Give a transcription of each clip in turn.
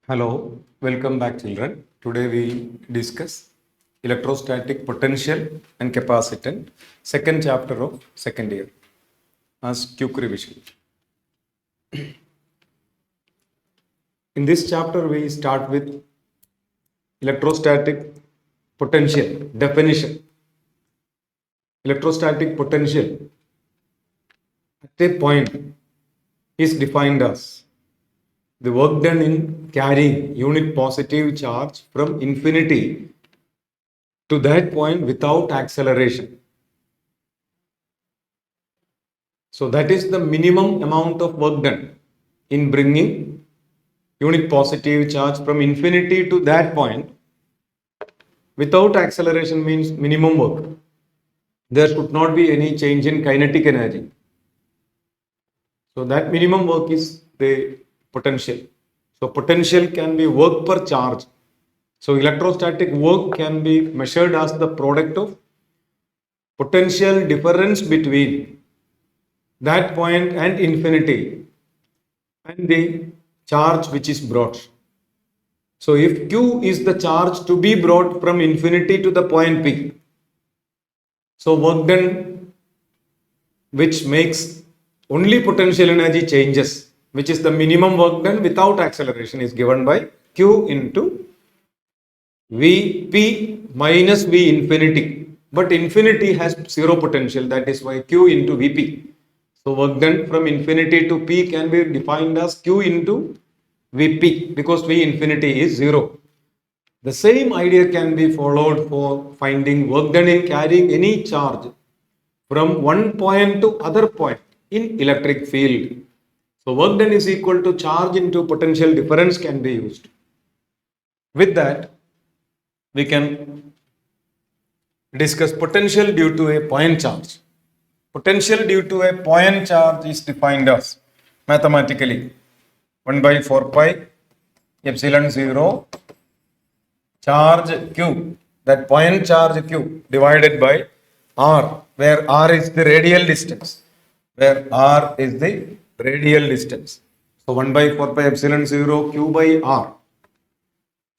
Hello, welcome back children. Today we discuss electrostatic potential and capacitance, second chapter of second year as quick revision. In this chapter we start with electrostatic potential definition. Electrostatic potential at a point is defined as the work done in carrying unit positive charge from infinity to that point without acceleration. So that is the minimum amount of work done in bringing unit positive charge from infinity to that point without acceleration means minimum work. There should not be any change in kinetic energy. So that minimum work is the potential. So potential can be work per charge. So electrostatic work can be measured as the product of potential difference between that point and infinity and the charge which is brought. So if Q is the charge to be brought from infinity to the point P, so work done which makes only potential energy changes, which is the minimum work done without acceleration, is given by Q into Vp minus V infinity. But infinity has zero potential, that is why Q into Vp. So work done from infinity to P can be defined as Q into Vp because V infinity is zero. The same idea can be followed for finding work done in carrying any charge from one point to other point in electric field. So work done is equal to charge into potential difference can be used. With that, we can discuss potential due to a point charge. Potential due to a point charge is defined as mathematically 1 by 4 pi epsilon 0 charge q, that point charge q divided by r, where r is the radial distance, So 1 by 4 pi epsilon 0 q by r.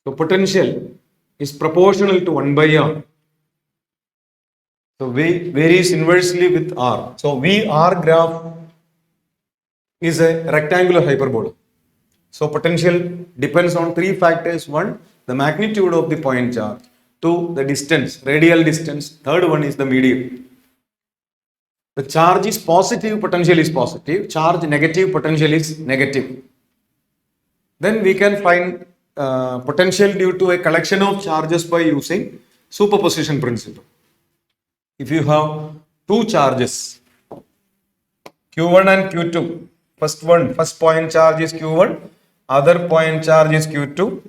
So potential is proportional to 1 by r. So V varies inversely with R. So VR graph is a rectangular hyperbola. So potential depends on three factors. One, the magnitude of the point charge. Two, the distance, radial distance. Third one is the medium. The charge is positive, potential is positive. Charge negative, potential is negative. Then we can find potential due to a collection of charges by using superposition principle. If you have two charges, Q1 and Q2, first point charge is Q1, other point charge is Q2,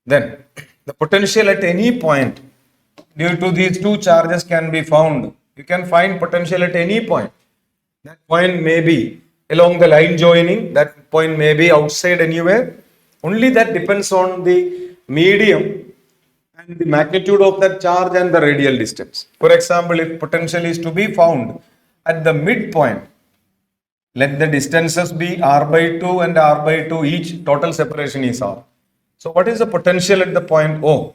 then the potential at any point due to these two charges can be found. You can find potential at any point. That point may be along the line joining, that point may be outside anywhere. Only that depends on the medium and the magnitude of that charge and the radial distance. For example, if potential is to be found at the midpoint, let the distances be r by 2 and r by 2 each, total separation is r. So what is the potential at the point O?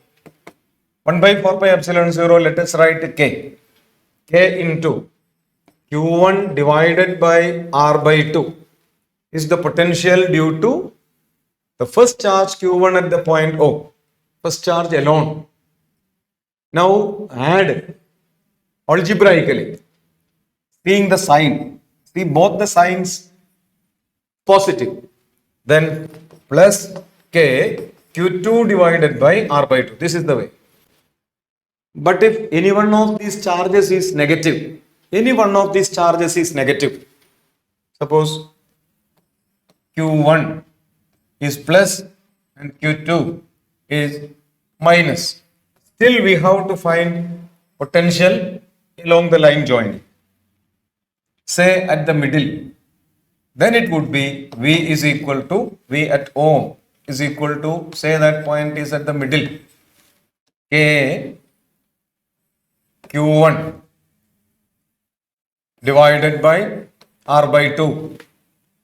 1 by 4 pi epsilon 0, let us write k. K into Q1 divided by r by 2 is the potential due to the first charge Q1 at the point O. First charge alone. Now add algebraically, seeing the sign, see both the signs positive, then plus k Q2 divided by r by 2. This is the way. But if any one of these charges is negative, suppose Q1 is plus and Q2 is minus, still we have to find potential along the line joining. Say at the middle, then it would be V is equal to V at O is equal to, say that point is at the middle, K Q1 divided by R by 2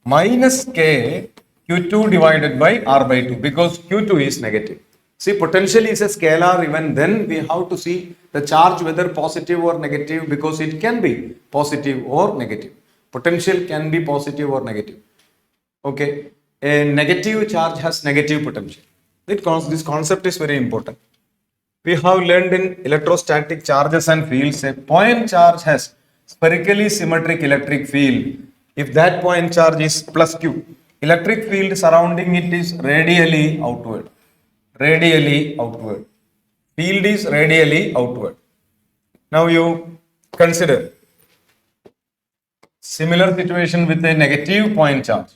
minus K Q2 divided by R by 2 because Q2 is negative. See, potential is a scalar event. Then we have to see the charge whether positive or negative because it can be positive or negative. Potential can be positive or negative. Okay, a negative charge has negative potential. This concept is very important. We have learned in electrostatic charges and fields, a point charge has spherically symmetric electric field. If that point charge is plus Q, electric field surrounding it is radially outward. Radially outward. Field is radially outward. Now you consider similar situation with a negative point charge.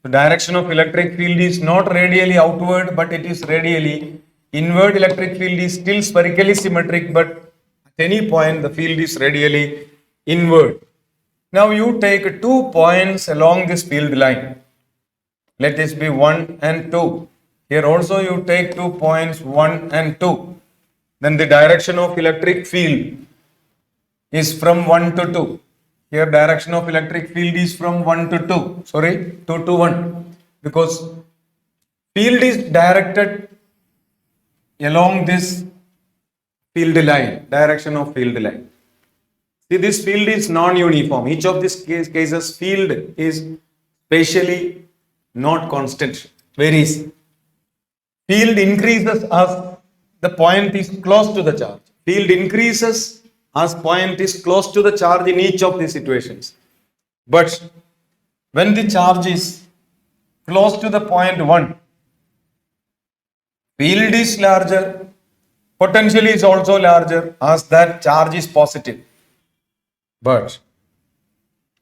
The direction of electric field is not radially outward, but it is radially inward. Electric field is still spherically symmetric, but at any point the field is radially inward. Now you take 2 points along this field line. Let this be 1 and 2. Here also you take 2 points 1 and 2. Then the direction of electric field is from 1 to 2. Here direction of electric field is from 1 to 2. Sorry, 2 to 1. Because field is directed along this field line, direction of field line. See, this field is non-uniform. Each of these cases field is spatially not constant, varies. Field increases as the point is close to the charge. Field increases as point is close to the charge in each of these situations. But when the charge is close to the point 1, field is larger, potential is also larger as that charge is positive. But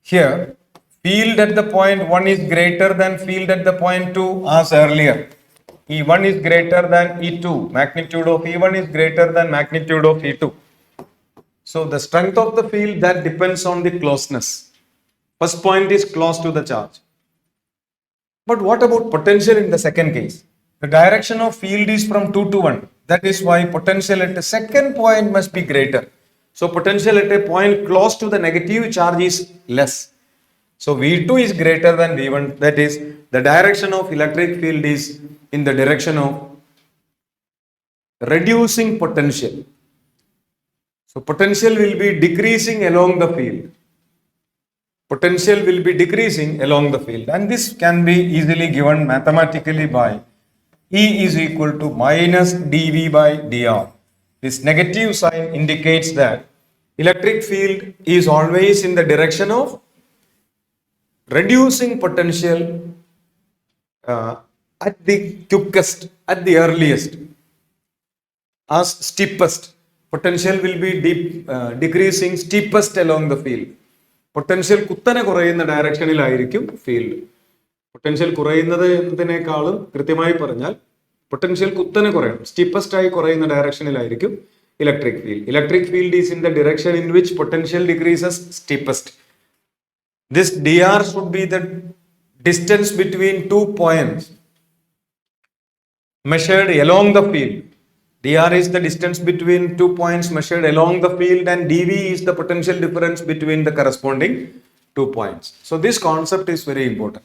here, field at the point 1 is greater than field at the point 2 as earlier. E1 is greater than E2. Magnitude of E1 is greater than magnitude of E2. So the strength of the field that depends on the closeness. First point is close to the charge. But what about potential in the second case? The direction of field is from 2 to 1. That is why potential at the second point must be greater. So potential at a point close to the negative charge is less. So V2 is greater than V1. That is, the direction of electric field is in the direction of reducing potential. So potential will be decreasing along the field. Potential will be decreasing along the field. And this can be easily given mathematically by E is equal to minus dV by dr. This negative sign indicates that electric field is always in the direction of reducing potential at the quickest, at the earliest, as steepest. Potential will be decreasing steepest along the field. Potential കുത്തനെ കുറയുന്ന ഡയറക്ഷനിലായിരിക്കും field. Potential കുറയുന്നത് എന്നതിനേക്കാളും കൃത്യമായി പറഞ്ഞാൽ potential കുത്തനെ കുറയണം, steepest ആയി കുറയുന്ന ഡയറക്ഷനിലായിരിക്കും electric field. Electric field is in the direction in which potential decreases steepest. This dr should be the distance between 2 points measured along the field. Dr is the distance between 2 points measured along the field, and dV is the potential difference between the corresponding 2 points. So this concept is very important.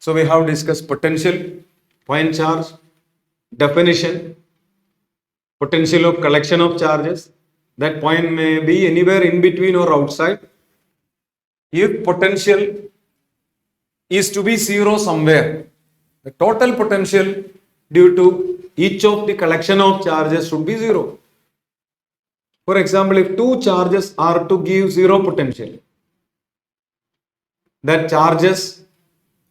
So we have discussed potential, point charge, definition, potential of collection of charges. That point may be anywhere in between or outside. If potential is to be zero somewhere, the total potential due to each of the collection of charges should be zero. For example, if two charges are to give zero potential, that charges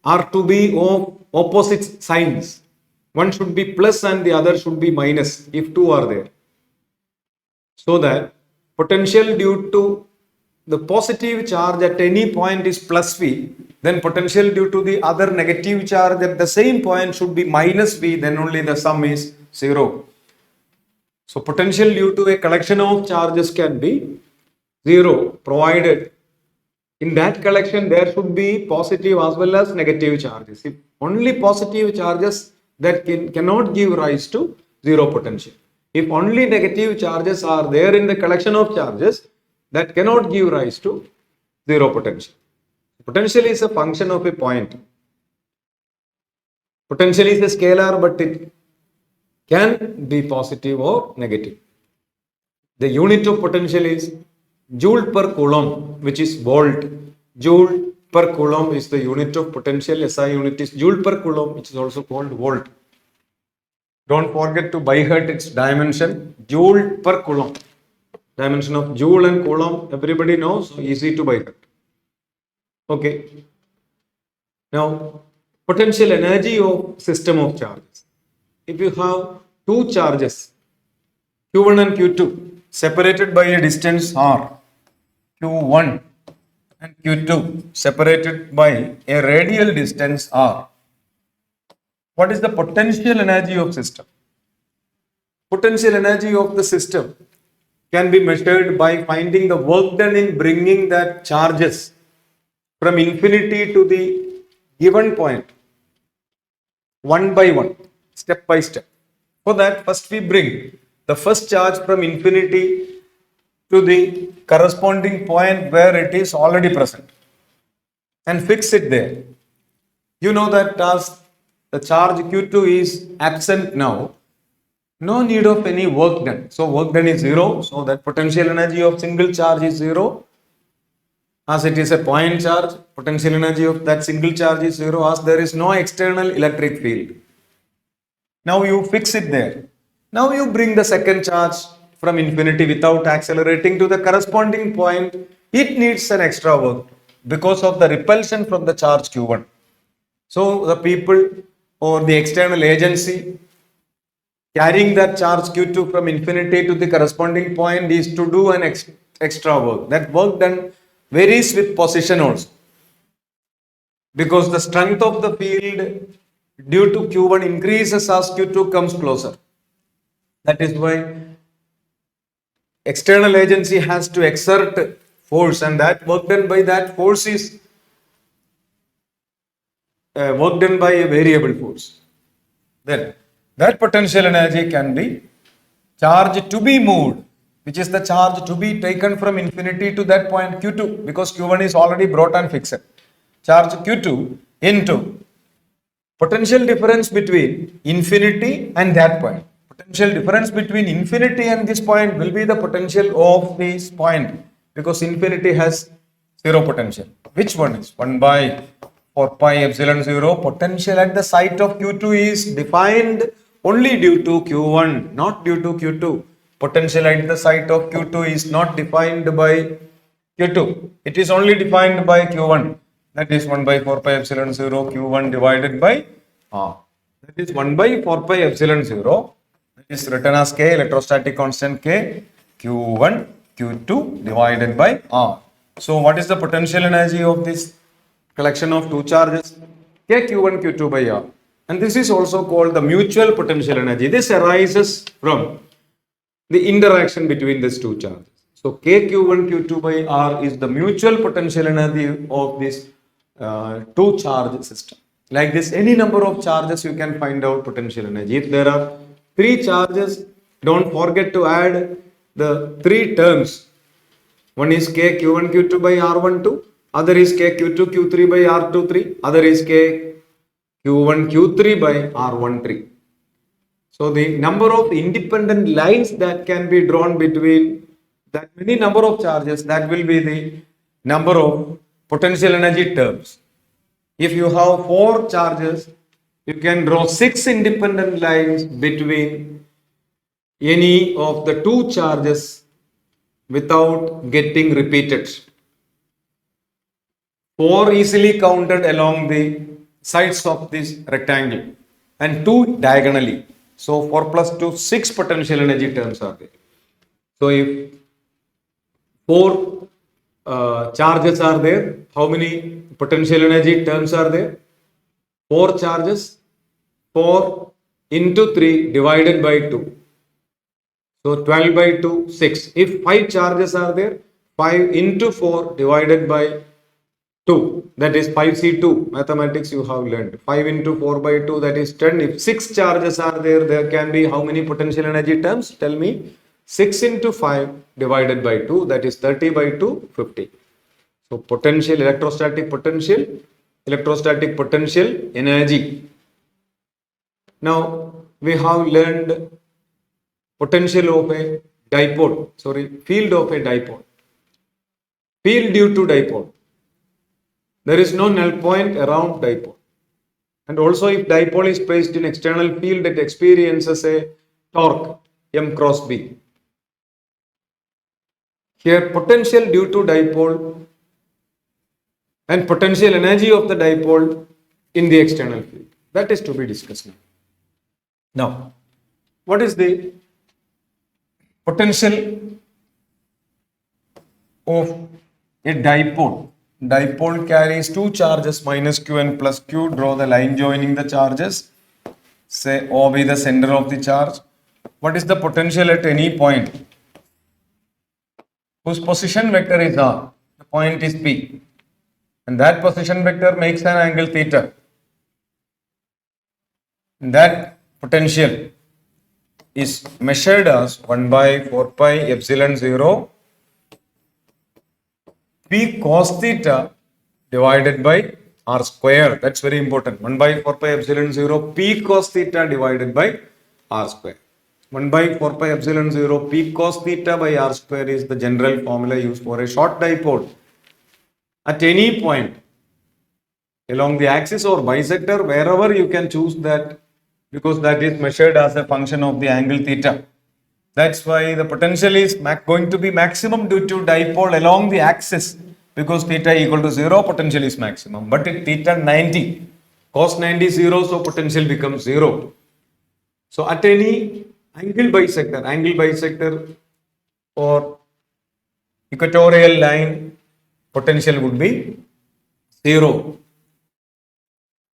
are to be of opposite signs. One should be plus and the other should be minus if two are there. So that potential due to the positive charge at any point is plus V, then potential due to the other negative charge at the same point should be minus V, then only the sum is zero. So potential due to a collection of charges can be zero, provided in that collection there should be positive as well as negative charges. If only positive charges, that cannot give rise to zero potential. If only negative charges are there in the collection of charges, that cannot give rise to zero potential. Potential is a function of a point. Potential is a scalar, but it can be positive or negative. The unit of potential is joule per coulomb, which is volt. Joule per coulomb is the unit of potential. SI unit is joule per coulomb, which is also called volt. Don't forget to by heart its dimension, joule per coulomb. Dimension of joule and coulomb, everybody knows, so easy to by heart. Okay. Now, potential energy of system of charges. If you have two charges, Q1 and Q2, separated by a distance r, Q1 and Q2 separated by a radial distance r, what is the potential energy of system? Potential energy of the system can be measured by finding the work done in bringing that charges from infinity to the given point, one by one, step by step. For that, first we bring the first charge from infinity to the corresponding point where it is already present and fix it there. You know that as the charge Q2 is absent now, no need of any work done. So work done is zero. So that potential energy of single charge is zero. As it is a point charge, potential energy of that single charge is zero, as there is no external electric field. Now you fix it there. Now you bring the second charge from infinity without accelerating to the corresponding point. It needs an extra work because of the repulsion from the charge Q1. So the people or the external agency carrying that charge Q2 from infinity to the corresponding point is to do an extra work. That work done varies with position also, because the strength of the field due to Q1 increases as Q2 comes closer. That is why external agency has to exert force, and that work done by that force is work done by a variable force. Then that potential energy can be charge to be moved, which is the charge to be taken from infinity to that point Q2, because Q1 is already brought and fixed. Charge Q2 into potential difference between infinity and that point. Potential difference between infinity and this point will be the potential of this point, because infinity has zero potential. Which one is 1 by 4 pi epsilon 0? Potential at the site of Q2 is defined only due to Q1, not due to Q2. Potential at the site of Q2 is not defined by Q2. It is only defined by Q1. That is 1 by 4 pi epsilon 0 Q1 divided by R. That is 1 by 4 pi epsilon 0. That is written as K, electrostatic constant K, Q1, Q2 divided by R. So what is the potential energy of this collection of two charges? K, Q1, Q2 by R. And this is also called the mutual potential energy. This arises from the interaction between these two charges. So K, Q1, Q2 by R is the mutual potential energy of this two charge system. Like this, any number of charges you can find out potential energy. If there are three charges, don't forget to add the three terms. One is K, Q1, Q2 by R12, other is K, Q2, Q3 by R23, other is K, Q1, Q3 by R13. So the number of independent lines that can be drawn between that many number of charges, that will be the number of potential energy terms. If you have 4 charges, you can draw 6 independent lines between any of the 2 charges without getting repeated. 4 easily counted along the sides of this rectangle and 2 diagonally. So 4 plus 2, 6 potential energy terms are there. So if 4 charges are there, how many potential energy terms are there? 4 charges, 4 into 3 divided by 2. So 12 by 2, 6. If 5 charges are there, 5 into 4 divided by 2, that is 5C2. Mathematics you have learned. 5 into 4 by 2, that is 10. If 6 charges are there, there can be how many potential energy terms? Tell me. 6 into 5 divided by 2, that is 30 by 2, 50. So potential, electrostatic potential energy Now we have learned potential of a dipole, field of a dipole. Field due to dipole. There is no null point around dipole. And also if dipole is placed in external field, it experiences a torque M cross B. Here potential due to dipole and potential energy of the dipole in the external field. That is to be discussed now. Now, what is the potential of a dipole? Dipole carries two charges minus q and plus q. Draw the line joining the charges. Say O be the center of the charge. What is the potential at any point whose position vector is R? The point is P. And that position vector makes an angle theta. And that potential is measured as 1 by 4 pi epsilon 0 P cos theta divided by R square. That's very important. 1 by 4 pi epsilon 0 P cos theta divided by R square. 1 by 4 pi epsilon 0 P cos theta by R square is the general formula used for a short dipole. At any point along the axis or bisector, wherever you can choose that, because that is measured as a function of the angle theta. That's why the potential is going to be maximum due to dipole along the axis, because theta equal to 0, potential is maximum. But at theta 90, cos 90 0, so potential becomes 0. So at any angle bisector or equatorial line, potential would be 0.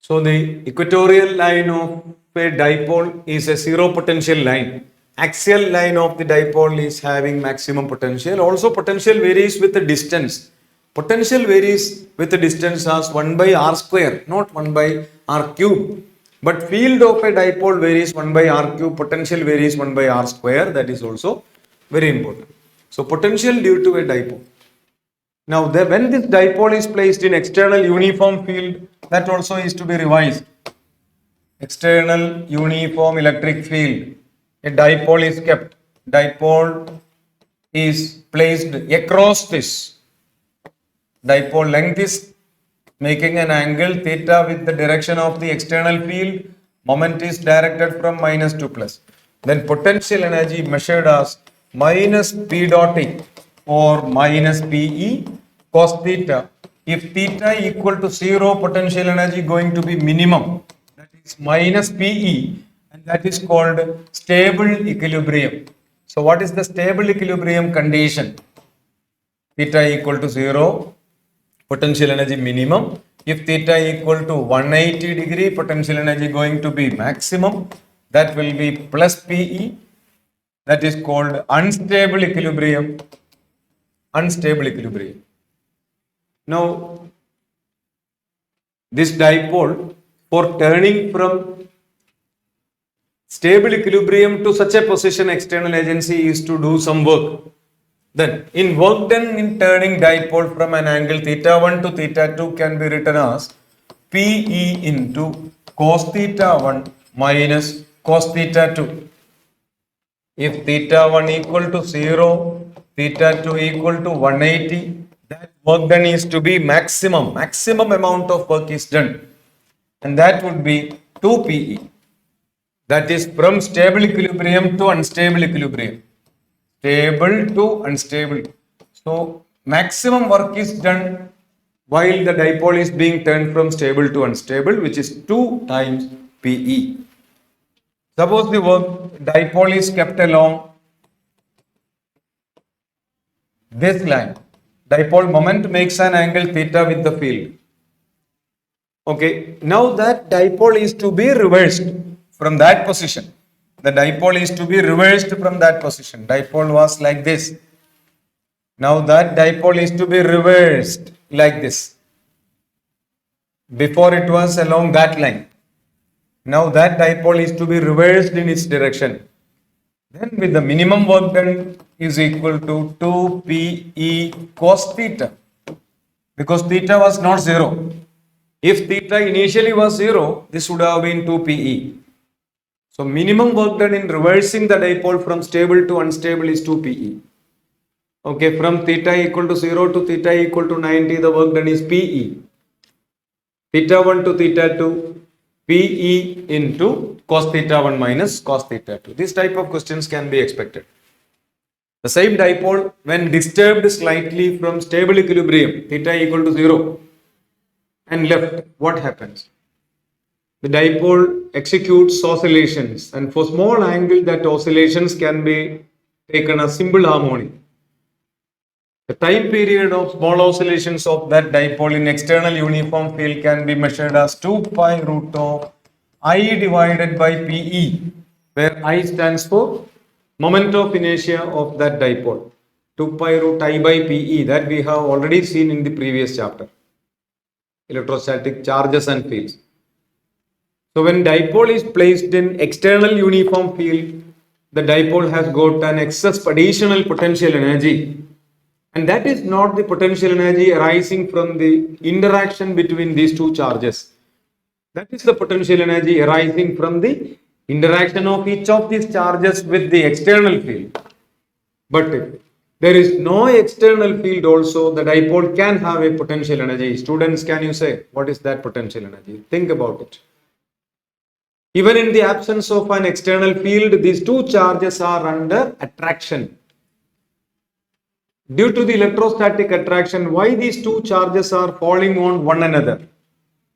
So the equatorial line of a dipole is a 0 potential line. Axial line of the dipole is having maximum potential. Also potential varies with the distance. Potential varies with the distance as 1 by r square, not 1 by r cube. But field of a dipole varies 1 by r cube, potential varies 1 by r square. That is also very important. So potential due to a dipole. Now when this dipole is placed in external uniform field, that also is to be revised. External uniform electric field. A dipole is kept. Dipole is placed across this. Dipole length is making an angle theta with the direction of the external field. Moment is directed from minus to plus. Then potential energy measured as minus P dot E or minus PE cos theta. If theta equal to 0, potential energy going to be minimum. That is minus PE. And that is called stable equilibrium. So what is the stable equilibrium condition? Theta equal to 0, potential energy minimum. If theta equal to 180 degree, potential energy going to be maximum. That will be plus PE. That is called unstable equilibrium. Unstable equilibrium. Now, this dipole, for turning from stable equilibrium to such a position, external agency is to do some work. Then in work done in turning dipole from an angle theta 1 to theta 2 can be written as PE into cos theta 1 minus cos theta 2. If theta 1 equal to 0, theta 2 equal to 180, that work done is to be maximum amount of work is done, and that would be 2 PE. That is from stable equilibrium to unstable equilibrium. Stable to unstable. So maximum work is done while the dipole is being turned from stable to unstable, which is 2 times PE. Suppose the work dipole is kept along this line. Dipole moment makes an angle theta with the field. Okay, now that dipole is to be reversed from that position. The dipole is to be reversed from that position. Dipole was like this. Now that dipole is to be reversed like this. Before it was along that line. Now that dipole is to be reversed in its direction. Then with the minimum work done is equal to 2 PE cos theta. Because theta was not 0. If theta initially was 0, this would have been 2 PE. So minimum work done in reversing the dipole from stable to unstable is 2 PE. Okay, from theta equal to 0 to theta equal to 90, the work done is PE. Theta 1 to theta 2, PE into cos theta 1 minus cos theta 2. This type of questions can be expected. The same dipole, when disturbed slightly from stable equilibrium, theta equal to 0 and left, what happens? The dipole executes oscillations, and for small angle, that oscillations can be taken as simple harmonic. The time period of small oscillations of that dipole in external uniform field can be measured as 2 pi root of I divided by PE, where I stands for moment of inertia of that dipole. 2 pi root I by PE, that we have already seen in the previous chapter. Electrostatic charges and fields. So when dipole is placed in external uniform field, the dipole has got an excess additional potential energy. And that is not the potential energy arising from the interaction between these two charges. That is the potential energy arising from the interaction of each of these charges with the external field. But if there is no external field also, the dipole can have a potential energy. Students, can you say what is that potential energy? Think about it. Even in the absence of an external field, these two charges are under attraction. Due to the electrostatic attraction, why these two charges are falling on one another?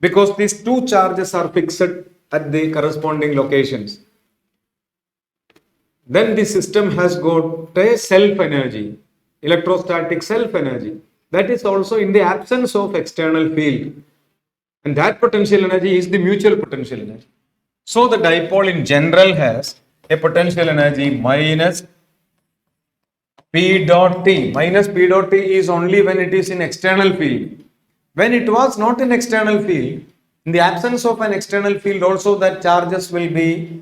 Because these two charges are fixed at the corresponding locations. Then the system has got a self energy, electrostatic self energy. That is also in the absence of external field. And that potential energy is the mutual potential energy. So the dipole in general has a potential energy minus P dot T. Minus P dot T is only when it is in external field. When it was not in external field, in the absence of an external field also, that charges will be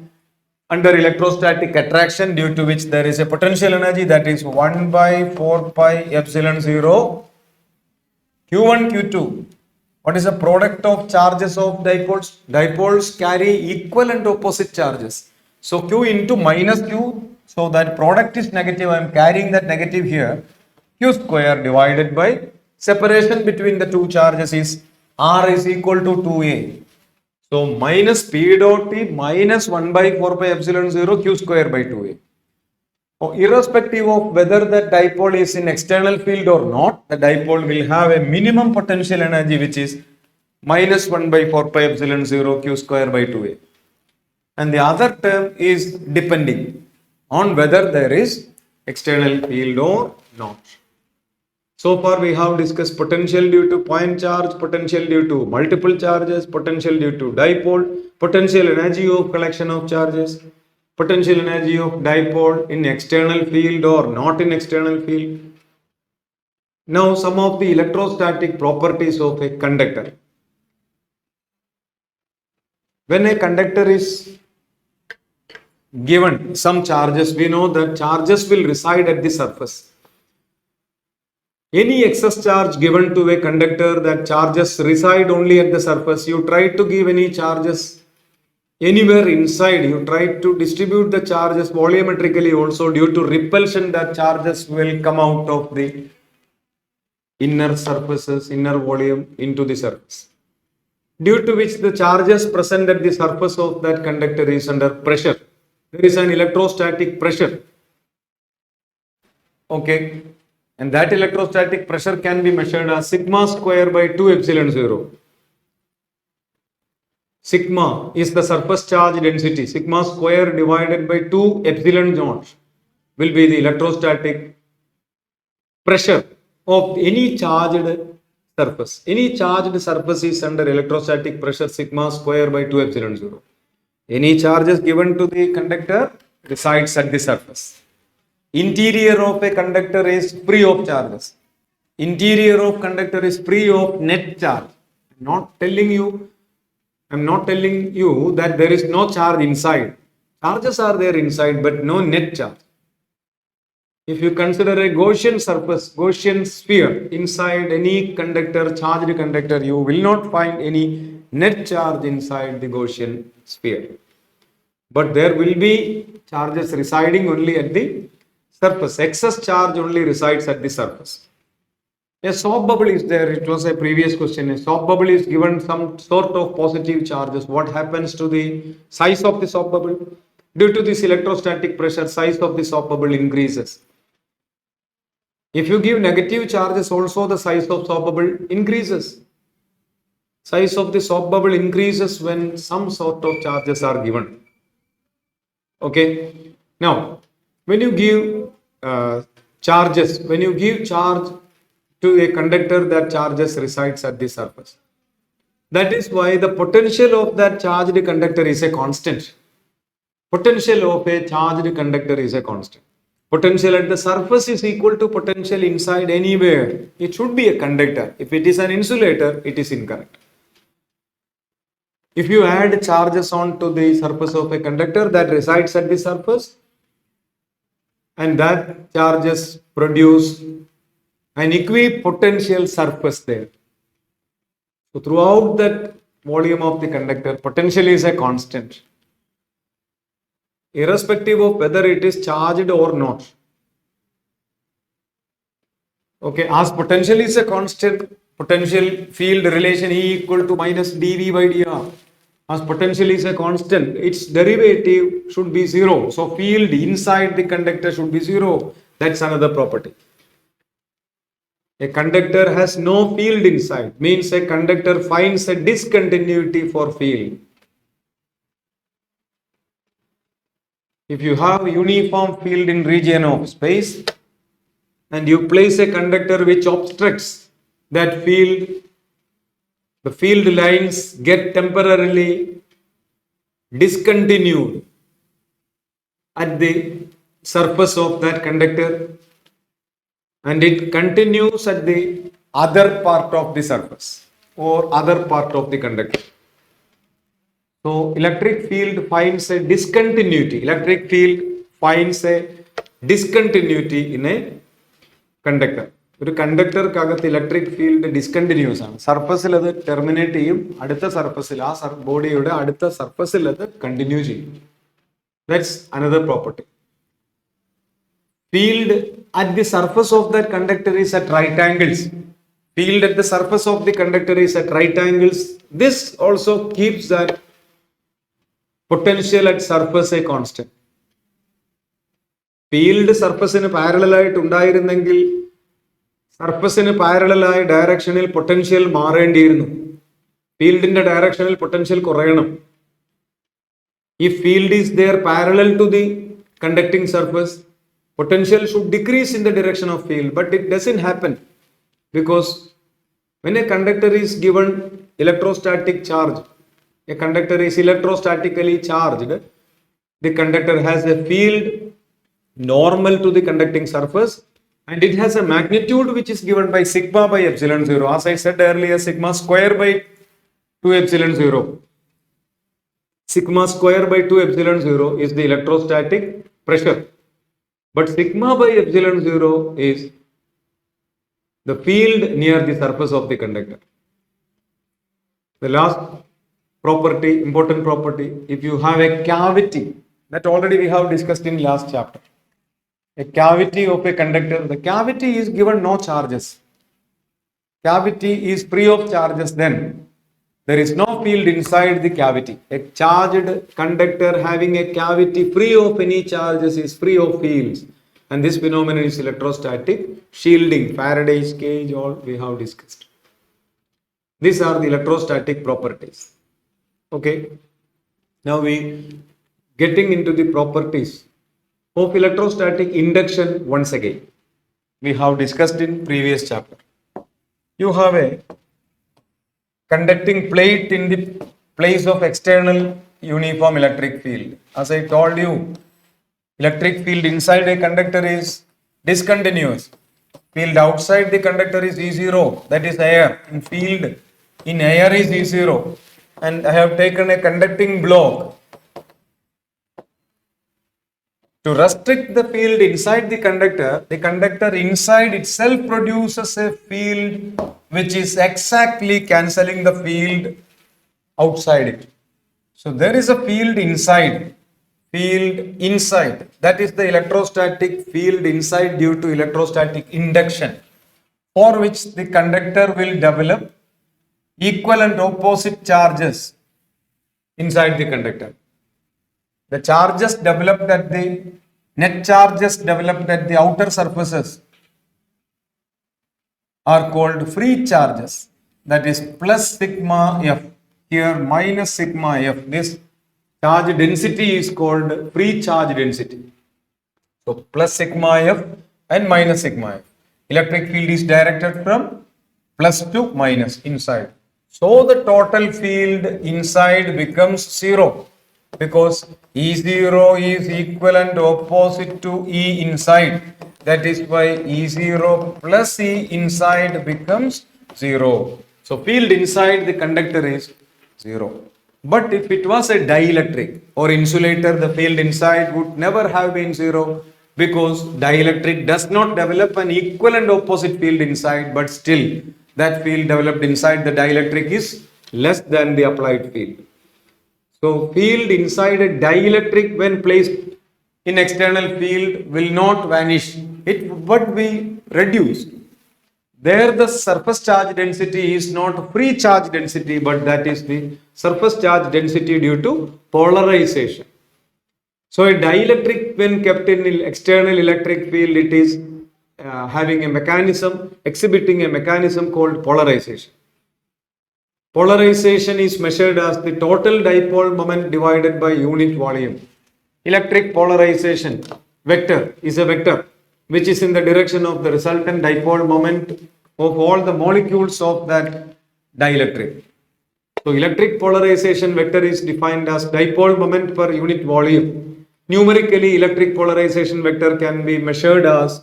under electrostatic attraction, due to which there is a potential energy, that is 1 by 4 pi epsilon 0 Q1 Q2. What is the product of charges of dipoles? Dipoles carry equal and opposite charges. So Q into minus Q, so that product is negative. I am carrying that negative here. Q square divided by separation between the two charges is R is equal to 2A. So minus P dot T minus 1 by 4 pi epsilon 0 Q square by 2A. So irrespective of whether the dipole is in external field or not, the dipole will have a minimum potential energy, which is minus 1 by 4 pi epsilon 0 Q square by 2A. And the other term is depending on whether there is external field or not. So far we have discussed potential due to point charge, potential due to multiple charges, potential due to dipole, potential energy of collection of charges, potential energy of dipole in external field or not in external field. Now some of the electrostatic properties of a conductor. When a conductor is given some charges, we know that charges will reside at the surface. Any excess charge given to a conductor, that charges reside only at the surface. You try to give any charges anywhere inside, you try to distribute the charges volumetrically also, due to repulsion, that charges will come out of the inner surfaces, inner volume into the surface. Due to which the charges present at the surface of that conductor is under pressure. There is an electrostatic pressure. Okay. And that electrostatic pressure can be measured as sigma square by 2 epsilon 0. Sigma is the surface charge density. Sigma square divided by 2 epsilon naught will be the electrostatic pressure of any charged surface. Any charged surface is under electrostatic pressure sigma square by 2 epsilon 0. Any charges given to the conductor resides at the surface. Interior of a conductor is free of charges. Interior of conductor is free of net charge. I'm not telling you that there is no charge inside. Charges are there inside, but no net charge. If you consider a Gaussian surface, Gaussian sphere inside any conductor, charged conductor, you will not find any net charge inside the Gaussian sphere. but there will be charges residing only at the surface. Excess charge only resides at the surface. A soap bubble is there. It was a previous question. A soap bubble is given some sort of positive charges. What happens to the size of the soap bubble? Due to this electrostatic pressure, size of the soap bubble increases. If you give negative charges, also the size of soap bubble increases. Size of the soap bubble increases when some sort of charges are given. Okay. Now, when you give charges, when you give charge to a conductor, that charges resides at the surface. That is why the potential of that charged conductor is a constant. Potential of a charged conductor is a constant. Potential at the surface is equal to potential inside anywhere. It should be a conductor. If it is an insulator, it is incorrect. If you add charges onto the surface of a conductor that resides at the surface, and that charges produce an equipotential surface there. So throughout that volume of the conductor, potential is a constant, irrespective of whether it is charged or not. Okay, as potential is a constant, potential field relation E equal to minus dV by dr. As potential is a constant, its derivative should be zero. So field inside the conductor should be zero. That's another property. A conductor has no field inside, means a conductor finds a discontinuity for field. If you have a uniform field in region of space and you place a conductor which obstructs that field, the field lines get temporarily discontinued at the surface of that conductor, and it continues at the other part of the surface or other part of the conductor. So electric field finds a discontinuity. Electric field finds a discontinuity in a conductor. ഒരു കണ്ടക്ടർക്കകത്ത് electric field discontinuous ആണ്. സർഫസിൽ അത് terminate ചെയ്യും, അടുത്ത സർഫസിൽ ആ ബോഡിയുടെ അടുത്ത സർഫസിൽ അത് കണ്ടിന്യൂ ചെയ്യും. That's another property. Field at the surface of that conductor is at right angles. Field at the surface of the conductor is at right angles. This also keeps that potential at surface a constant. Field surface in parallel ആയിട്ട് ഉണ്ടായിരുന്നെങ്കിൽ സർഫസിന് പാരലലായ ഡയറക്ഷനിൽ potential മാറേണ്ടിയിരുന്നു. ഫീൽഡിന്റെ ഡയറക്ഷനിൽ potential കുറയണം. If field is there parallel to the conducting surface, potential should decrease in the direction of field, but it doesn't happen, because when a conductor is given electrostatic charge, a conductor is electrostatically charged, the conductor has a field normal to the conducting surface, and it has a magnitude which is given by sigma by epsilon 0. As I said earlier, sigma square by 2 epsilon 0. Sigma square by 2 epsilon 0 is the electrostatic pressure. But sigma by epsilon 0 is the field near the surface of the conductor. The last property, important property, if you have a cavity, that already we have discussed in last chapter. A cavity of a conductor, the cavity is given no charges. Cavity is free of charges, then there is no field inside the cavity. A charged conductor having a cavity free of any charges is free of fields. And this phenomenon is electrostatic shielding. Faraday's cage, all we have discussed. These are the electrostatic properties. Okay. Now we getting into the properties of electrostatic induction once again. We have discussed in previous chapter. You have a conducting plate in the place of external uniform electric field. As I told you, electric field inside a conductor is discontinuous. Field outside the conductor is E0, that is air. In field in air is E0. And I have taken a conducting block. To restrict the field inside the conductor inside itself produces a field which is exactly cancelling the field outside it. So there is a field inside field inside, that is the electrostatic field inside due to electrostatic induction, for which the conductor will develop equal and opposite charges inside the conductor. The charges developed at the net charges developed at the outer surfaces are called free charges, that is plus sigma f, here minus sigma f. This charge density is called free charge density. So plus sigma f and minus sigma f. Electric field is directed from plus to minus inside. So the total field inside becomes 0 because E0 is equivalent opposite to E inside. That is why E0 plus E inside becomes 0. So field inside the conductor is 0. But if it was a dielectric or insulator, the field inside would never have been 0 because dielectric does not develop an equal and opposite field inside, but still that field developed inside the dielectric is less than the applied field. So field inside a dielectric when placed in external field will not vanish. It would be reduced. There the surface charge density is not free charge density, but that is the surface charge density due to polarization. So a dielectric when kept in external electric field, it is having a mechanism, exhibiting a mechanism called polarization. Polarization is measured as the total dipole moment divided by unit volume. Electric polarization vector is a vector which is in the direction of the resultant dipole moment of all the molecules of that dielectric. So electric polarization vector is defined as dipole moment per unit volume. Numerically, electric polarization vector can be measured as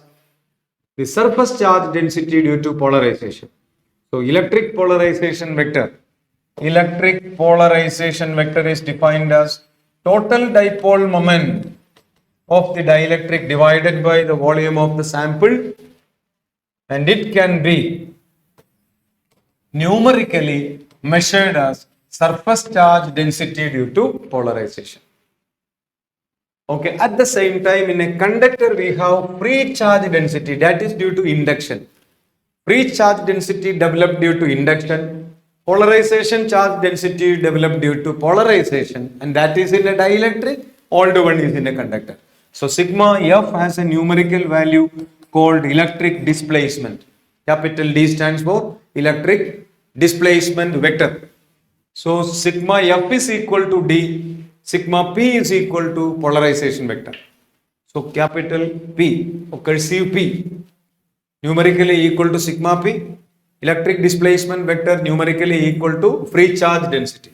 the surface charge density due to polarization. So electric polarization vector is defined as total dipole moment of the dielectric divided by the volume of the sample, and it can be numerically measured as surface charge density due to polarization. Okay, at the same time, in a conductor we have free charge density, that is due to induction. Free charge density developed due to induction, polarization charge density developed due to polarization, and that is in a dielectric, old one is in a conductor. So sigma F has a numerical value called electric displacement. Capital D stands for electric displacement vector. So sigma F is equal to D, sigma P is equal to polarization vector. So capital P or cursive P numerically equal to sigma P, electric displacement vector numerically equal to free charge density.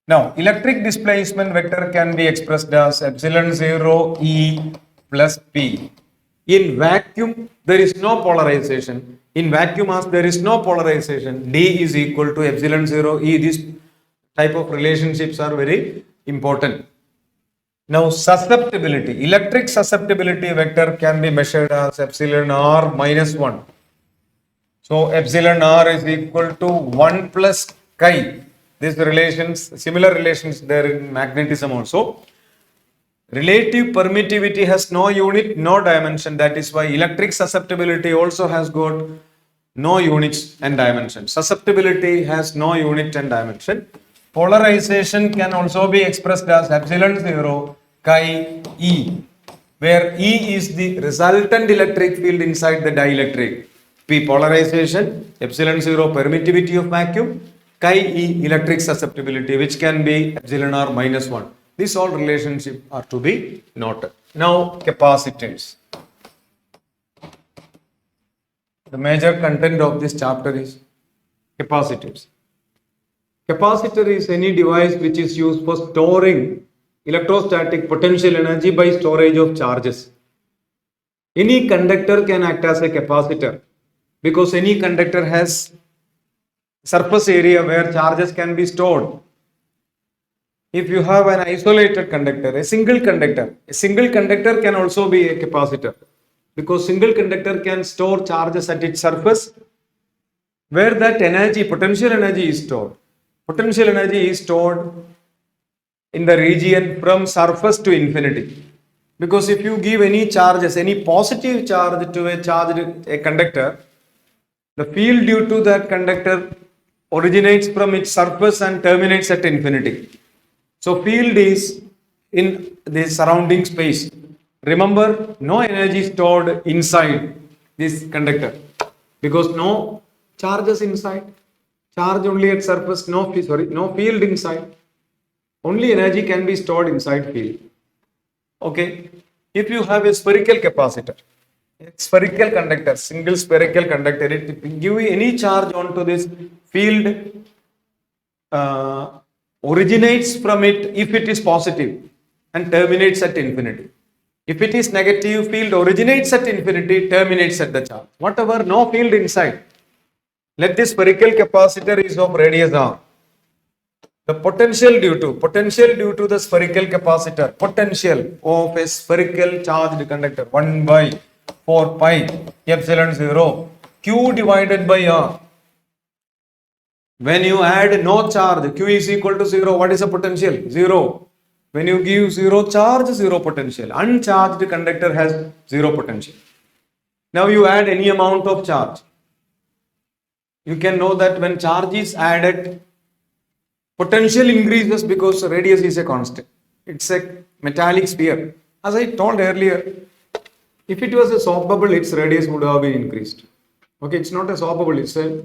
Now, electric displacement vector can be expressed as epsilon 0 E plus P. In vacuum, there is no polarization. In vacuum, as there is no polarization, D is equal to epsilon 0 E. These type of relationships are very important. Now, susceptibility. Electric susceptibility vector can be measured as epsilon R minus 1. So, epsilon R is equal to 1 plus chi. These relations, similar relations there in magnetism also. Relative permittivity has no unit, no dimension. That is why electric susceptibility also has got no units and dimension. Susceptibility has no unit and dimension. Polarization can also be expressed as epsilon 0 chi E, where E is the resultant electric field inside the dielectric. P polarization, epsilon 0 permittivity of vacuum, chi E electric susceptibility, which can be epsilon R minus 1. These all relationships are to be noted. Now, capacitors. The major content of this chapter is capacitors. Capacitor is any device which is used for storing electrostatic potential energy by storage of charges. Any conductor can act as a capacitor because any conductor has surface area where charges can be stored. If you have an isolated conductor, a single conductor can also be a capacitor because single conductor can store charges at its surface where that energy, potential energy is stored. Potential energy is stored in the region from surface to infinity. Because if you give any charges, any positive charge to a conductor, the field due to that conductor originates from its surface and terminates at infinity. So field is in the surrounding space. Remember, no energy stored inside this conductor because no charges inside. Charge only at surface, no field inside. Only energy can be stored inside field. Okay. If you have a spherical capacitor, a spherical conductor, single spherical conductor, it will give you any charge onto this field originates from it if it is positive and terminates at infinity. If it is negative, field originates at infinity, terminates at the charge. Whatever, no field inside. Let this spherical capacitor is of radius r. The potential due to the spherical capacitor, potential of a spherical charged conductor 1 by 4 pi epsilon 0 q divided by r. When you add no charge, q is equal to 0. What is the potential? 0. When you give 0 charge, 0 potential. Uncharged conductor has 0 potential. Now you add any amount of charge. You can know that when charge is added, potential increases because radius is a constant. It's a metallic sphere. As I told earlier, if it was a soap bubble, its radius would have been increased. Okay, it's not a soap bubble, it's a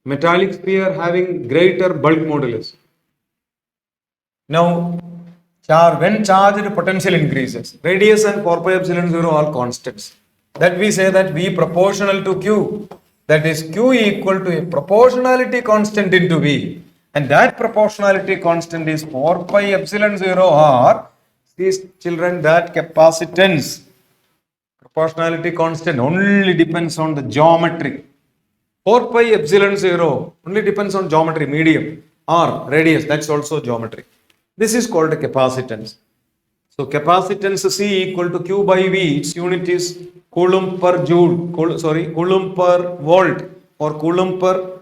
metallic sphere having greater bulk modulus. Now, when charged, potential increases. Radius and 4 pi epsilon 0 are constants. That we say that V proportional to Q. That is Q equal to a proportionality constant into V. And that proportionality constant is 4 pi epsilon 0 r. These children, that capacitance, proportionality constant only depends on the geometry. 4 pi epsilon 0 only depends on geometry, medium, r, radius, that's also geometry. This is called a capacitance. So capacitance C equal to Q by V, its unit is coulomb per joule, coulomb per volt or coulomb per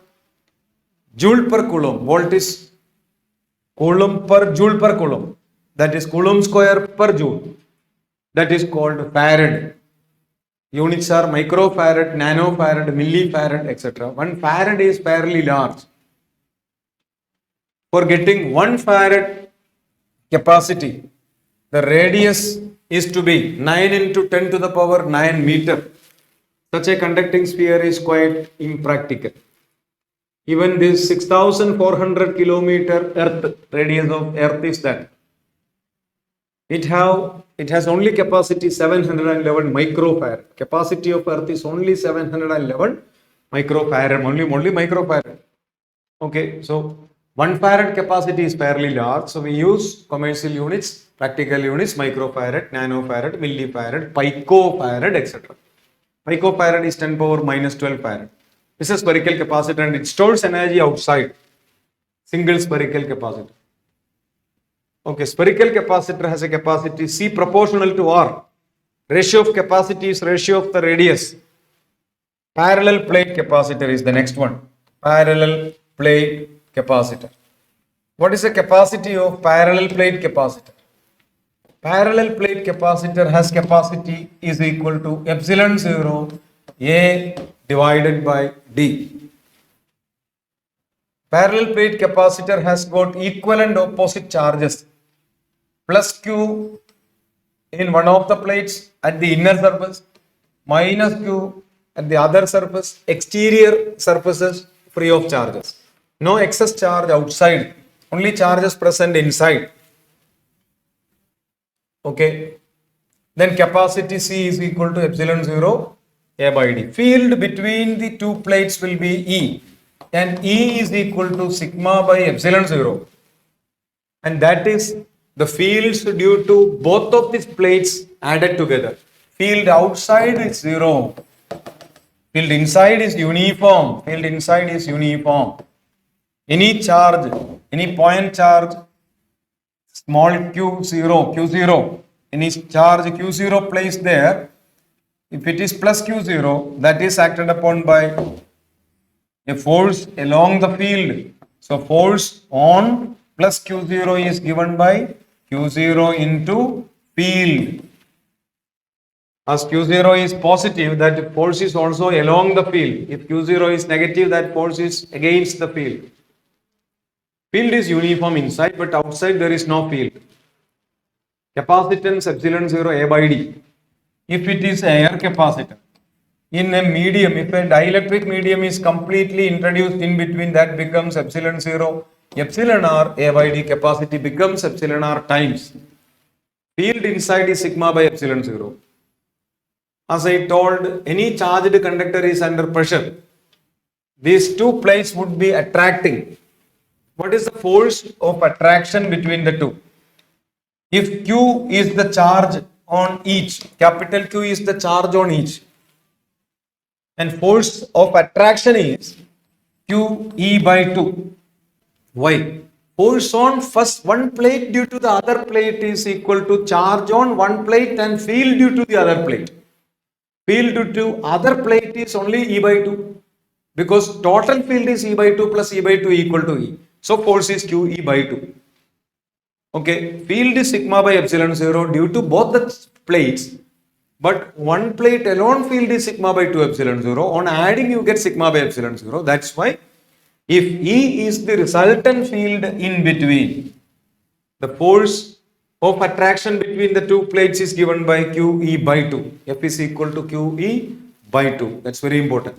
joule per coulomb. Volt is coulomb per joule per coulomb. That is coulomb square per joule. That is called farad. Units are microfarad, nanofarad, millifarad, etc. 1 farad is fairly large. For getting 1 farad capacity, the radius is to be 9 into 10 to the power 9 meter. Such a conducting sphere is quite impractical. Even this 6,400 kilometer earth, radius of earth is that. It has only capacity 711 microfarad. Capacity of earth is only 711 microfarad, only microfarad. Okay, so 1 farad capacity is fairly large. So we use commercial units, practical units, microfarad, nanofarad, millifarad, picofarad, etc. Picofarad is 10 power minus 12 farad. This is a spherical capacitor and it stores energy outside. Single spherical capacitor. Okay, spherical capacitor has a capacity C proportional to R. Ratio of capacity is ratio of the radius. Parallel plate capacitor is the next one. Parallel plate capacitor. What is the capacity of parallel plate capacitor? Parallel plate capacitor has capacity is equal to epsilon 0 A divided by D. Parallel plate capacitor has got equal and opposite charges. Plus Q in one of the plates at the inner surface, minus Q at the other surface, exterior surfaces free of charges. No excess charge outside, only charges present inside. Okay. Then capacity C is equal to epsilon 0 A by D. Field between the two plates will be E. And E is equal to sigma by epsilon 0. And that is the fields due to both of these plates added together. Field outside is 0. Field inside is uniform. Field inside is uniform. Any charge, any point charge, small q0, any charge q0 placed there, if it is plus q0, that is acted upon by a force along the field. So force on plus Q0 is given by Q0 into field. As Q0 is positive, that force is also along the field. If Q0 is negative, that force is against the field. Field is uniform inside, but outside there is no field. Capacitance epsilon 0 A by D. If it is air capacitor, in a medium, if a dielectric medium is completely introduced in between, that becomes epsilon 0 epsilon r A by D. Capacity becomes epsilon r times. Field inside is sigma by epsilon 0. As I told, any charged conductor is under pressure. These two plates would be attracting. What is the force of attraction between the two? If Q is the charge on each, capital Q is the charge on each, and force of attraction is QE by 2. Why? Force on first one plate due to the other plate is equal to charge on one plate and field due to the other plate. Field due to other plate is only E by 2, because total field is E by 2 plus E by 2 equal to E. So force is QE by 2. Okay, field is sigma by epsilon 0 due to both the plates, but one plate alone field is sigma by 2 epsilon 0. On adding you get sigma by epsilon 0. That's why if E is the resultant field in between, the force of attraction between the two plates is given by QE by 2. F is equal to QE by 2. That's very important.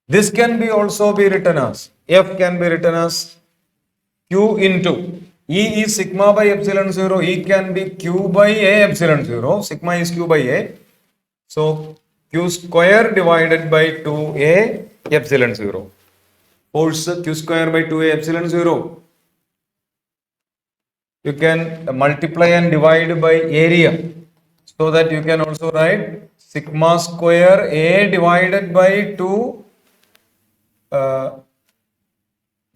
This can be also be written as, F can be written as Q into E is sigma by epsilon 0. E can be Q by A epsilon 0. Sigma is Q by A. So Q square divided by 2A epsilon 0. Force Q square by 2A epsilon 0. You can multiply and divide by area, so that you can also write sigma square A divided by 2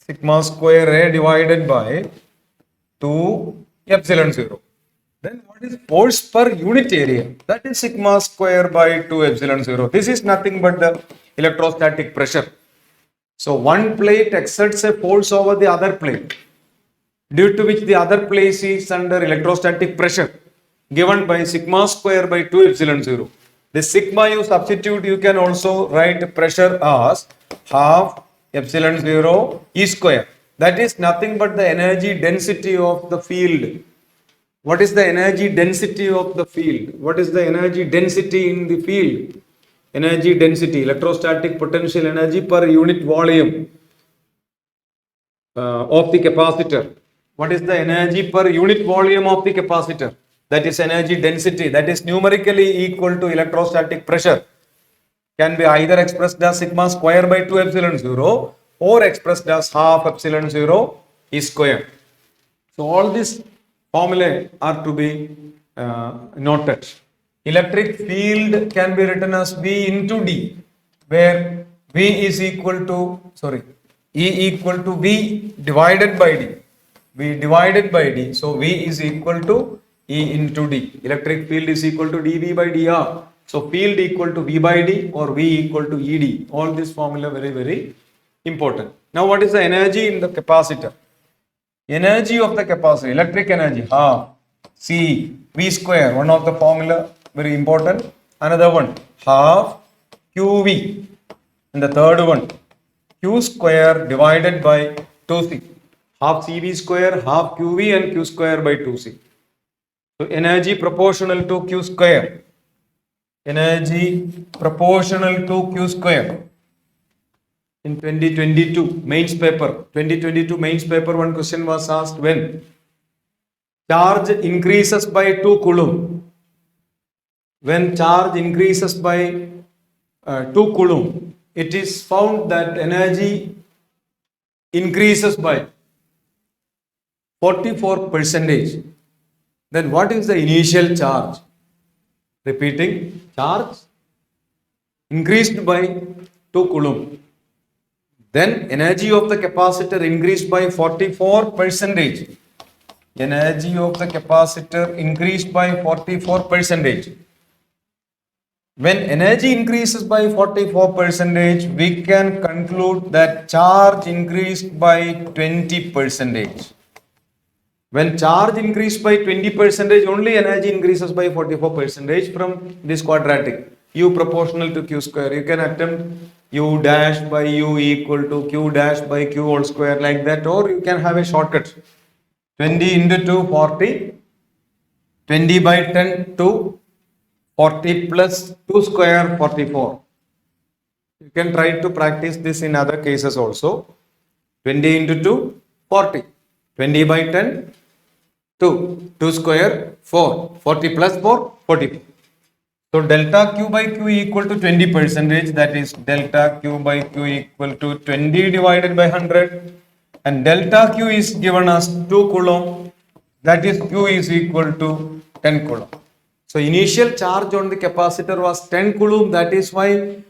sigma square A divided by 2 epsilon 0. Then what is force per unit area? That is sigma square by 2 epsilon 0. This is nothing but the electrostatic pressure. So one plate exerts a force over the other plate, due to which the other plate is under electrostatic pressure, given by sigma square by 2 epsilon 0. The sigma you substitute, you can also write pressure as half epsilon 0 E square. That is nothing but the energy density of the field. What is the energy density of the field? What is the energy density in the field? Energy density, electrostatic potential energy per unit volume of the capacitor. What is the energy per unit volume of the capacitor? That is energy density. That is numerically equal to electrostatic pressure. Can be either expressed as sigma square by 2 epsilon 0 or expressed as half epsilon 0 E square. So all these formulae are to be noted. Electric field can be written as V into D, where V is equal to, E equal to V divided by D. V divided by D. So V is equal to E into D. Electric field is equal to dV by dr. So field equal to V by D or V equal to ED. All this formula very, very important. Now what is the energy in the capacitor? Energy of the capacitor, electric energy, half C V square, one of the formula, very important. Another one, half QV. And the third one, Q square divided by 2C. Half CV square, half QV and Q square by 2C. So energy proportional to Q square. Energy proportional to Q square. In 2022 mains paper, one question was asked, when charge increases by 2 coulomb. When charge increases by 2 coulomb, it is found that energy increases by 44%. Then what is the initial charge? Repeating, charge increased by 2 coulomb. Then energy of the capacitor increased by 44%. Energy of the capacitor increased by 44%. When energy increases by 44%, we can conclude that charge increased by 20%. When charge increased by 20%, only energy increases by 44% from this quadratic. U proportional to Q square. You can attempt U dash by U equal to Q dash by Q whole square like that, or you can have a shortcut. 20 into 2, 40. 20 by 10 to 40 plus 2 square 44. You can try to practice this in other cases also. 20 into 2, 40. 20 by 10, 2. 2 square 4. 40 plus 4, 44. So delta Q by Q equal to 20%. That is delta Q by Q equal to 20 divided by 100. And delta Q is given as 2 coulomb. That is Q is equal to 10 coulomb. So initial charge on the capacitor was 10 coulomb. That is why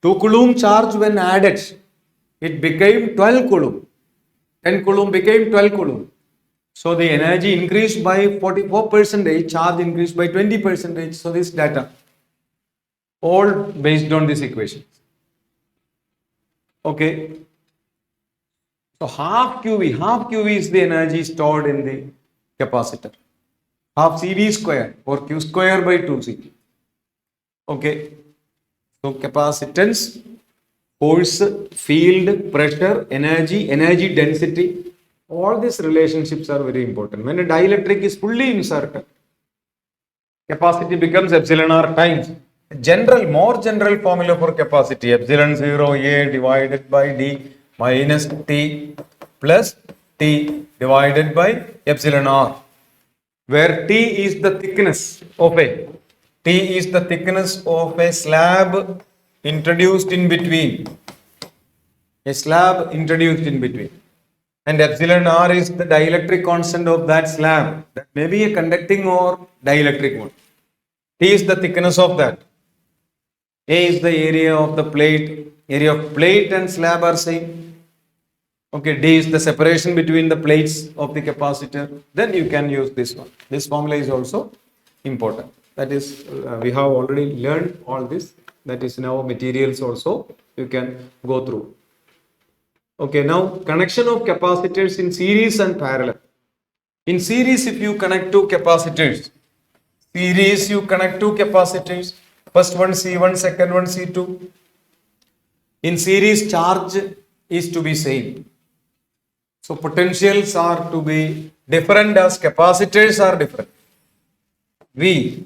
2 coulomb charge when added, it became 12 coulomb. 10 coulomb became 12 coulomb. So the energy increased by 44%, charge increased by 20%. So this data, all based on this equation. Okay. So half QV is the energy stored in the capacitor. Half CV square or Q square by 2C. Okay. So capacitance, force, field, pressure, energy density, all these relationships are very important. When a dielectric is fully inserted, capacity becomes epsilon R times. More general formula for capacity, epsilon 0 A divided by D minus T plus T divided by epsilon R, where T is the thickness of a slab introduced in between. And epsilon R is the dielectric constant of that slab. That may be a conducting or dielectric one. T is the thickness of that. A is the area of the plate. Area of plate and slab are same. Okay, D is the separation between the plates of the capacitor. Then you can use this one. This formula is also important. That is, we have already learned all this. That is in our materials also. You can go through. Okay, now connection of capacitors in series and parallel. In series, if you connect two capacitors, first one C1, second one C2. In series, charge is to be same. So potentials are to be different as capacitors are different. V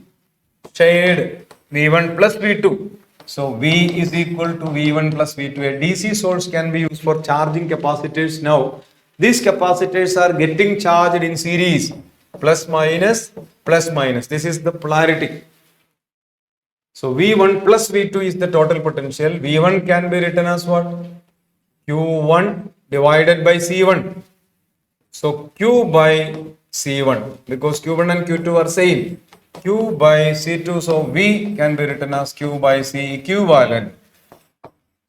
shared V1 plus V2. So V is equal to V1 plus V2. A DC source can be used for charging capacitors. Now, these capacitors are getting charged in series, plus minus. This is the polarity. So V1 plus V2 is the total potential. V1 can be written as what? Q1 divided by C1. So Q by C1, because Q1 and Q2 are same. Q by C2, so V can be written as Q by C equivalent.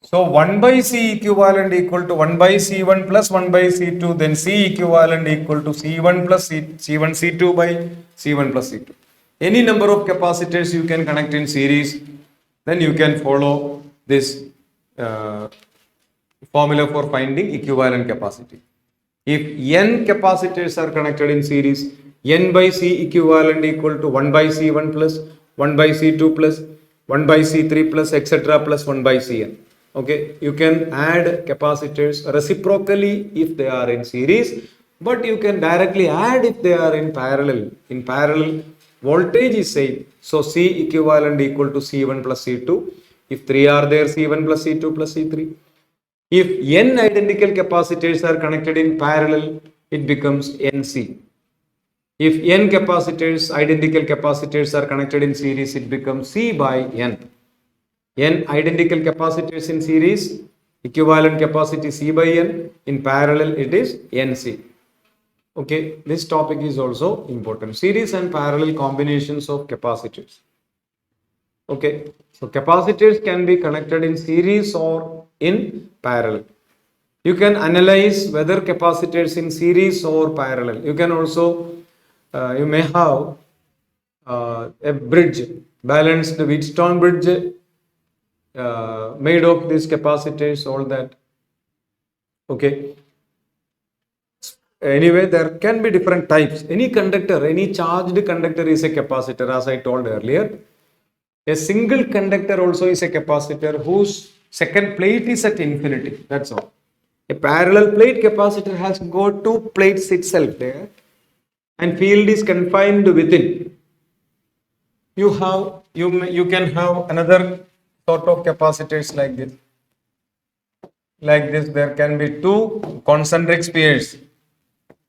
So 1 by C equivalent equal to 1 by C1 plus 1 by C2, then C equivalent equal to C1 plus C1 C2 by C1 plus C2. Any number of capacitors you can connect in series, then you can follow this formula for finding equivalent capacity. If n capacitors are connected in series, n by C equivalent equal to 1 by C1 plus 1 by C2 plus 1 by C3 plus etc. plus 1 by Cn. Okay, you can add capacitors reciprocally if they are in series, but you can directly add if they are in parallel. In parallel, voltage is same. So C equivalent equal to C1 plus C2. If 3 are there, C1 plus C2 plus C3. If n identical capacitors are connected in parallel, it becomes NC. If n identical capacitors are connected in series, it becomes C by n. N identical capacitors in series, equivalent capacity C by n. In parallel, it is NC. Okay, this topic is also important. Series and parallel combinations of capacitors. Okay, so capacitors can be connected in series or in parallel. You can analyze whether capacitors in series or parallel. You can also, you may have a bridge balanced Wheatstone bridge made of these capacitors, all that. Okay. Anyway, there can be different types. Any conductor, any charged conductor is a capacitor, as I told earlier. A single conductor also is a capacitor whose second plate is at infinity. That's all. A parallel plate capacitor has got two plates itself there, and field is confined within. You can have another sort of capacitors like this. Like this, there can be two concentric spheres.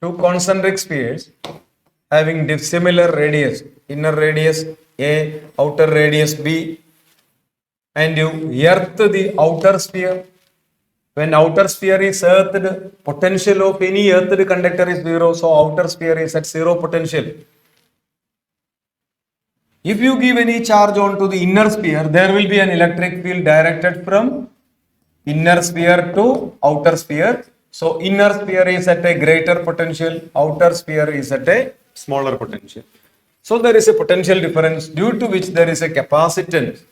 Two concentric spheres having dissimilar radius, inner radius A, outer radius B, and you earth the outer sphere. When outer sphere is earthed, potential of any earthed conductor is zero, so outer sphere is at zero potential. If you give any charge onto the inner sphere, there will be an electric field directed from inner sphere to outer sphere. So inner sphere is at a greater potential, outer sphere is at a smaller potential. So there is a potential difference due to which there is a capacitance.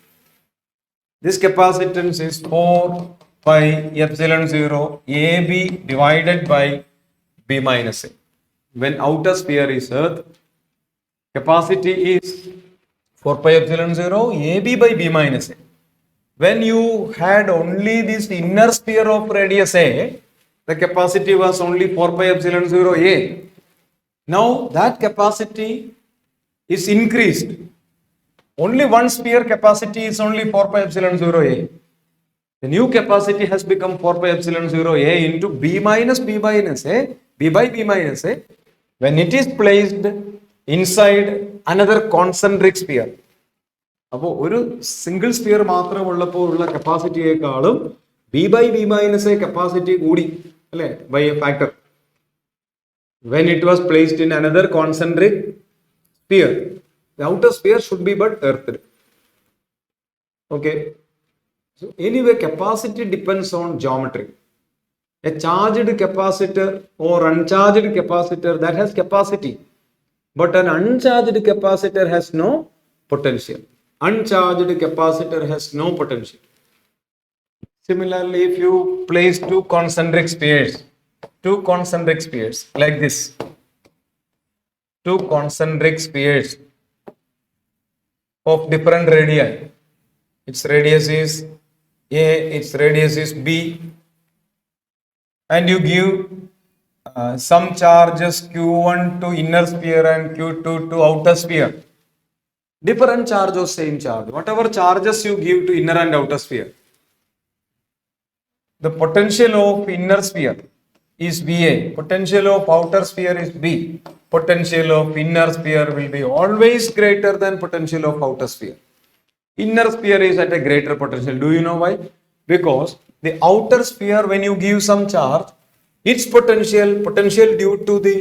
This capacitance is 4 pi epsilon 0 AB divided by B minus A. When outer sphere is earth, capacity is 4 pi epsilon 0 AB by B minus A. When you had only this inner sphere of radius A, the capacity was only 4 pi epsilon 0 A. Now that capacity is increased. Only one sphere capacity is only 4 pi epsilon 0 A. The new capacity has become 4 pi epsilon 0 A into B minus B minus A, B by B minus A, when it is placed inside another concentric sphere. അപ്പോൾ ഒരു single sphere മാത്രമുള്ളപ്പോൾ ഉള്ള കപ്പാസിറ്റിയേക്കാളും b by b minus a capacity കൂടി അല്ലെ by a factor when it was placed in another concentric sphere. The outer sphere should be but earthed. Okay. So anyway, capacity depends on geometry. A charged capacitor or uncharged capacitor, that has capacity, but an uncharged capacitor has no potential. Uncharged capacitor has no potential. Similarly, if you place two concentric spheres like this, two concentric spheres of different radii, its radius is A, its radius is B, and you give some charges Q1 to inner sphere and Q2 to outer sphere. Different charge or same charge, whatever charges you give to inner and outer sphere, the potential of inner sphere is VA, potential of outer sphere is B. Potential of inner sphere will be always greater than potential of outer sphere. Inner sphere is at a greater potential. Do you know why? Because the outer sphere, when you give some charge, its potential due to the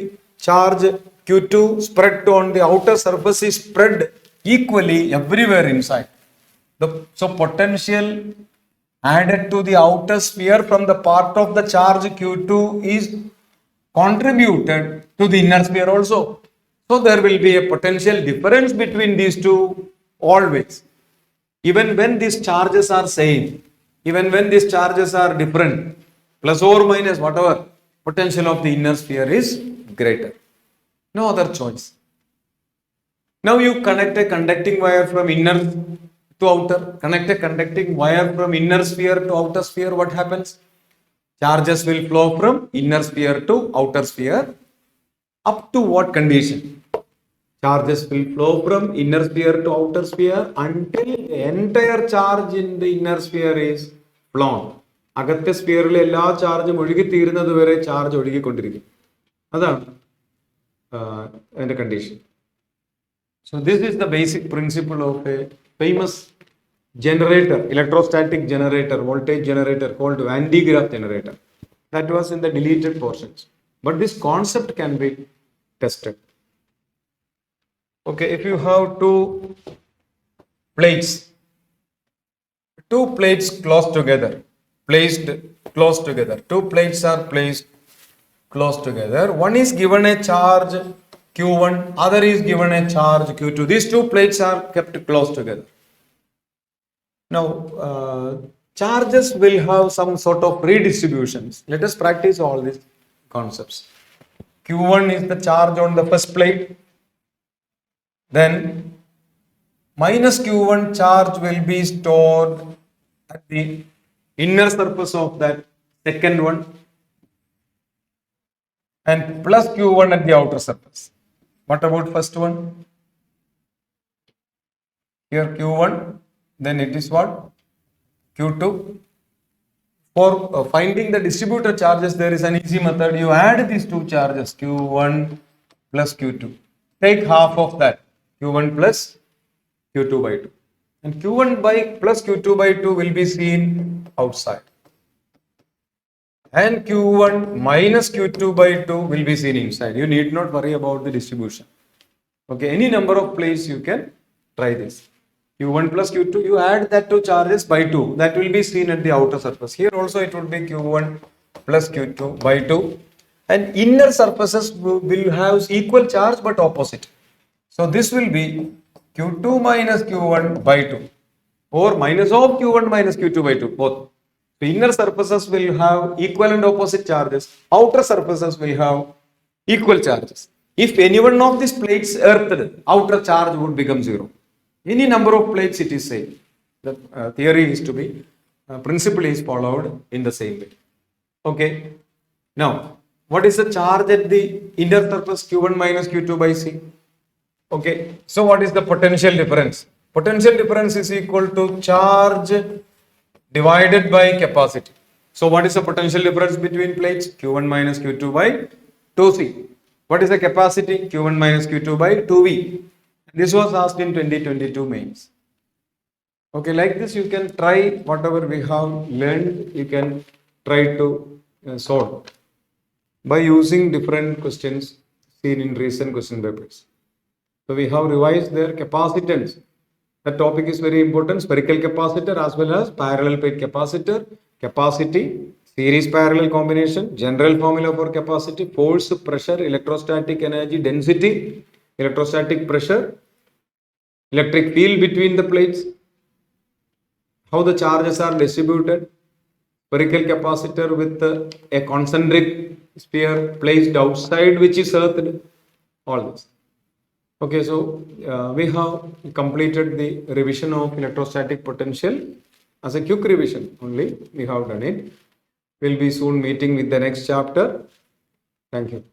charge Q2 spread on the outer surface is spread equally everywhere inside. So potential added to the outer sphere from the part of the charge Q2 is contributed to the inner sphere also. So there will be a potential difference between these two always. Even when these charges are same, even when these charges are different, plus or minus whatever, potential of the inner sphere is greater. No other choice. Now you connect a conducting wire from inner to outer, connect a conducting wire from inner sphere to outer sphere, what happens? Charges will flow from inner sphere to outer sphere. Up to what condition? Charges will flow from inner sphere to outer sphere until the entire charge in the inner sphere is flown. അകത്തെ സ്ഫിയറിലെ എല്ലാ ചാർജും ഒഴുകി തീരുന്നത് വരെ charge ഒഴുകിക്കൊണ്ടിരിക്കും. അതാണ് അതിന്റെ condition. So this is the basic principle of a famous generator, electrostatic generator, voltage generator called Van de Graaff generator. That was in the deleted portions. But this concept can be tested. Okay, if you have two plates close together, two plates are placed close together. One is given a charge Q1, other is given a charge Q2. These two plates are kept close together. Now, charges will have some sort of redistributions. Let us practice all these concepts. Q1 is the charge on the first plate. Then minus Q1 charge will be stored at the inner surface of that second one, and plus Q1 at the outer surface. What about first one? Here Q1, then it is what? Q2. For finding the distributor charges, there is an easy method. You add these two charges, Q1 plus Q2. Take half of that, Q1 plus Q2 by 2. And Q1 by plus Q2 by 2 will be seen outside. And Q1 minus Q2 by 2 will be seen inside. You need not worry about the distribution. Okay, any number of places you can try this. Q1 plus Q2, you add that two charges by 2. That will be seen at the outer surface. Here also it would be Q1 plus Q2 by 2. And inner surfaces will have equal charge but opposite. So this will be Q2 minus Q1 by 2 or minus of Q1 minus Q2 by 2, both. So inner surfaces will have equal and opposite charges. Outer surfaces will have equal charges. If any one of these plates earthed, outer charge would become 0. Any number of plates it is same. The theory is to be, principle is followed in the same way. Okay. Now, what is the charge at the inner surface Q1 minus Q2 by C? Okay. So what is the potential difference? Potential difference is equal to charge divided by capacity. So what is the potential difference between plates? Q1 minus Q2 by 2C. What is the capacity? Q1 minus Q2 by 2V. This was asked in 2022 mains. Okay, like this you can try whatever we have learned, you can try to solve by using different questions seen in recent question papers. So we have revised their capacitance. The topic is very important. Spherical capacitor as well as parallel plate capacitor, capacity, series parallel combination, general formula for capacity, force, pressure, electrostatic energy, density, electrostatic pressure, electric field between the plates, how the charges are distributed, spherical capacitor with a concentric sphere placed outside which is earthed, all this. Okay, so we have completed the revision of electrostatic potential. As a quick revision only, we have done it. We'll be soon meeting with the next chapter. Thank you.